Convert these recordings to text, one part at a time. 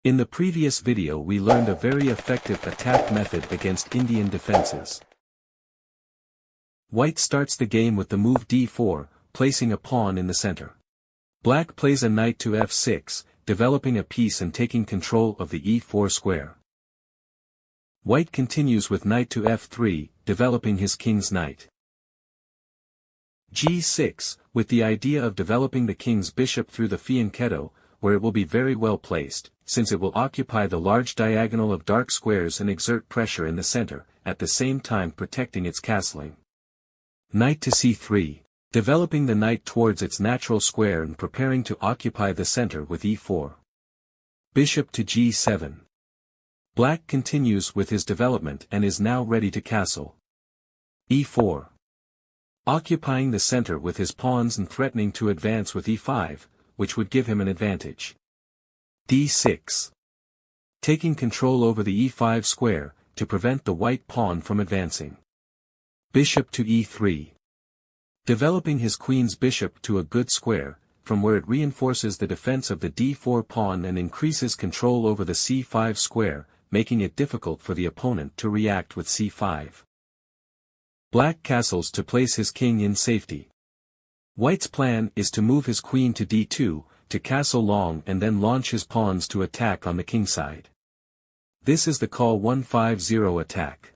In the previous video we learned a very effective attack method against Indian defenses. White starts the game with the move d4, placing a pawn in the center. Black plays a knight to f6, developing a piece and taking control of the e4 square. White continues with knight to f3, developing his king's knight. g6, with the idea of developing the king's bishop through the fianchetto, where it will be very well placed, since it will occupy the large diagonal of dark squares and exert pressure in the center, at the same time protecting its castling. Knight to c3, developing the knight towards its natural square and preparing to occupy the center with e4. Bishop to g7. Black continues with his development and is now ready to castle. e4. Occupying the center with his pawns and threatening to advance with e5, which would give him an advantage. d6. Taking control over the e5 square, to prevent the white pawn from advancing. Bishop to e3. Developing his queen's bishop to a good square, from where it reinforces the defense of the d4 pawn and increases control over the c5 square, making it difficult for the opponent to react with c5. Black castles to place his king in safety. White's plan is to move his queen to d2, to castle long and then launch his pawns to attack on the king side. This is the call 150 attack.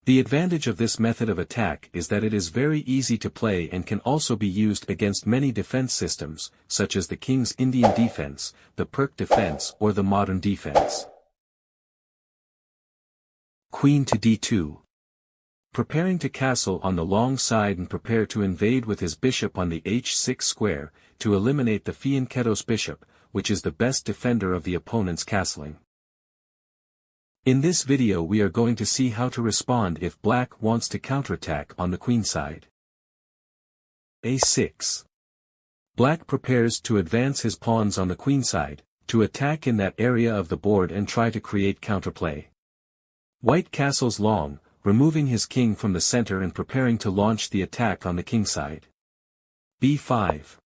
The advantage of this method of attack is that it is very easy to play and can also be used against many defense systems, such as the King's Indian defense, the Perk defense or the modern defense. Queen to d2. Preparing to castle on the long side and prepare to invade with his bishop on the h6 square, to eliminate the fianchetto's bishop, which is the best defender of the opponent's castling. In this video we are going to see how to respond if Black wants to counterattack on the queen side. a6. Black prepares to advance his pawns on the queen side, to attack in that area of the board and try to create counterplay. White castles long, removing his king from the center and preparing to launch the attack on the king side. b5.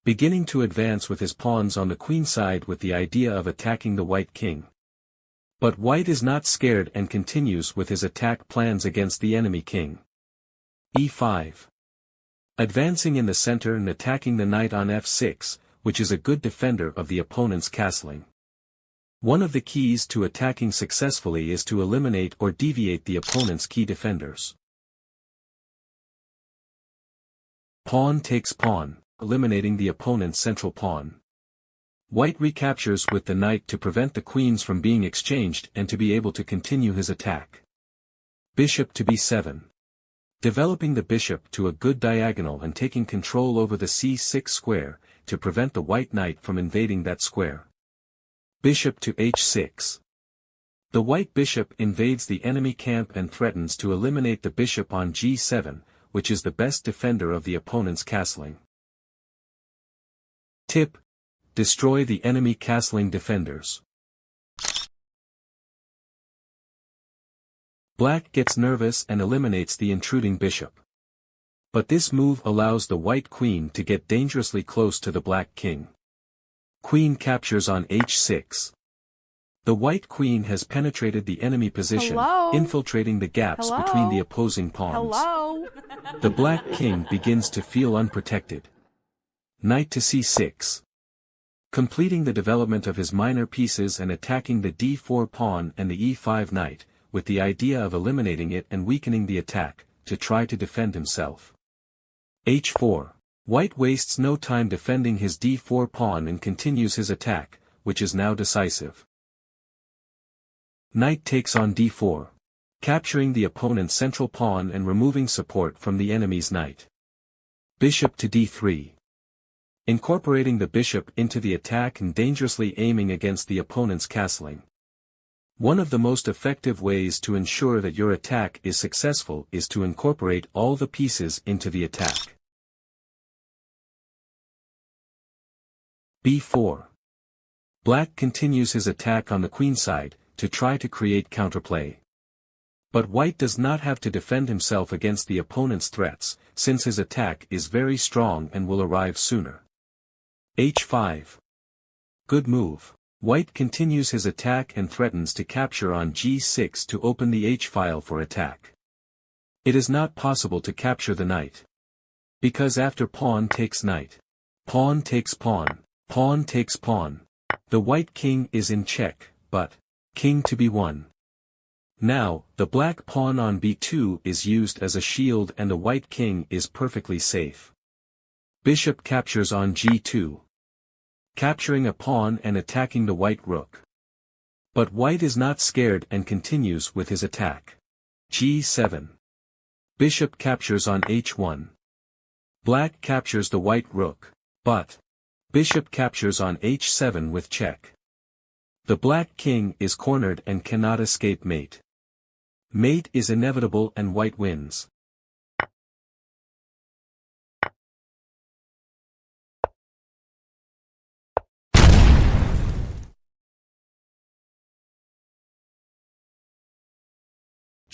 Beginning to advance with his pawns on the queen side with the idea of attacking the white king. But White is not scared and continues with his attack plans against the enemy king. e5. Advancing in the center and attacking the knight on f6, which is a good defender of the opponent's castling. One of the keys to attacking successfully is to eliminate or deviate the opponent's key defenders. Pawn takes pawn, eliminating the opponent's central pawn. White recaptures with the knight to prevent the queens from being exchanged and to be able to continue his attack. Bishop to b7. Developing the bishop to a good diagonal and taking control over the c6 square, to prevent the white knight from invading that square. Bishop to h6. The white bishop invades the enemy camp and threatens to eliminate the bishop on g7, which is the best defender of the opponent's castling. Tip: destroy the enemy castling defenders. Black gets nervous and eliminates the intruding bishop. But this move allows the white queen to get dangerously close to the black king. Queen captures on h6. The white queen has penetrated the enemy position, infiltrating the gaps between the opposing pawns. The black king begins to feel unprotected. Knight to c6. Completing the development of his minor pieces and attacking the d4 pawn and the e5 knight, with the idea of eliminating it and weakening the attack, to try to defend himself. h4. White wastes no time defending his d4 pawn and continues his attack, which is now decisive. Knight takes on d4. Capturing the opponent's central pawn and removing support from the enemy's knight. Bishop to d3. Incorporating the bishop into the attack and dangerously aiming against the opponent's castling. One of the most effective ways to ensure that your attack is successful is to incorporate all the pieces into the attack. b4. Black continues his attack on the queen side, to try to create counterplay. But White does not have to defend himself against the opponent's threats, since his attack is very strong and will arrive sooner. h5. Good move. White continues his attack and threatens to capture on g6 to open the h-file for attack. It is not possible to capture the knight. Because after pawn takes knight. Pawn takes pawn. Pawn takes pawn. The white king is in check, but king to b1. Now, the black pawn on b2 is used as a shield and the white king is perfectly safe. Bishop captures on g2. Capturing a pawn and attacking the white rook. But white is not scared and continues with his attack. g7. Bishop captures on h1. Black captures the white rook, but bishop captures on h7 with check. The black king is cornered and cannot escape mate. Mate is inevitable and white wins.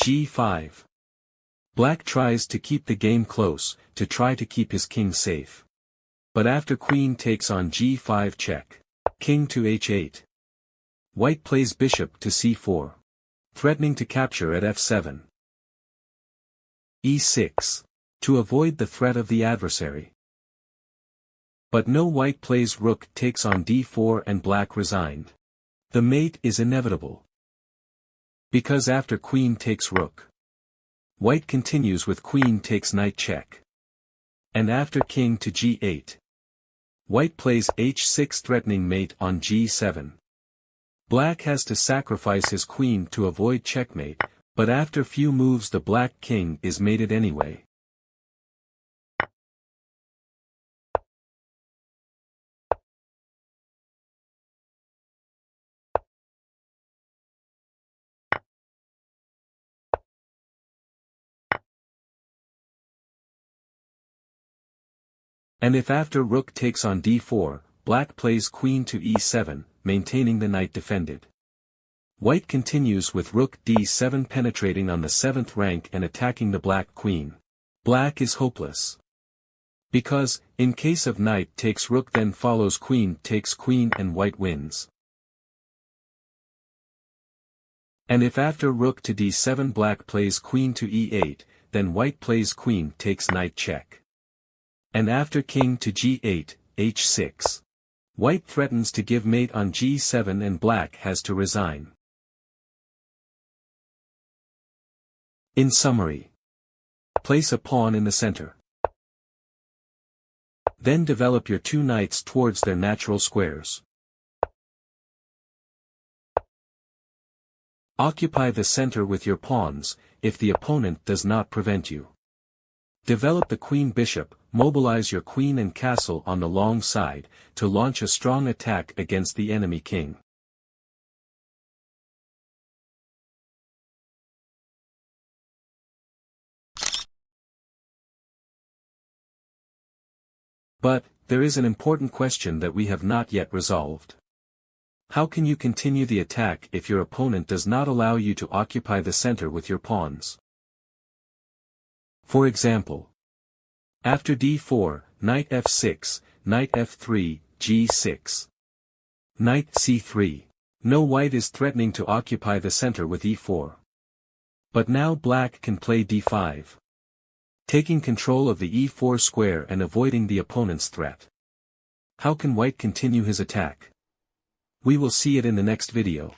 g5. Black tries to keep the game close, to try to keep his king safe. But after queen takes on g5 check. King to h8. White plays bishop to c4. Threatening to capture at f7. e6. To avoid the threat of the adversary. But no, white plays rook takes on d4 and black resigned. The mate is inevitable. Because after queen takes rook. White continues with queen takes knight check. And after king to g8. White plays h6 threatening mate on g7. Black has to sacrifice his queen to avoid checkmate, but after few moves the black king is mated anyway. And if after rook takes on d4, black plays queen to e7, maintaining the knight defended. White continues with rook d7 penetrating on the 7th rank and attacking the black queen. Black is hopeless. Because, in case of knight takes rook then follows queen takes queen and white wins. And if after rook to d7 black plays queen to e8, then white plays queen takes knight check. And after king to g8, h6. White threatens to give mate on g7 and black has to resign. In summary. Place a pawn in the center. Then develop your two knights towards their natural squares. Occupy the center with your pawns, if the opponent does not prevent you. Develop the queen-bishop, mobilize your queen and castle on the long side, to launch a strong attack against the enemy king. But, there is an important question that we have not yet resolved. How can you continue the attack if your opponent does not allow you to occupy the center with your pawns? For example, after d4, knight f6, knight f3, g6. Knight c3. No, white is threatening to occupy the center with e4. But now black can play d5. Taking control of the e4 square and avoiding the opponent's threat. How can white continue his attack? We will see it in the next video.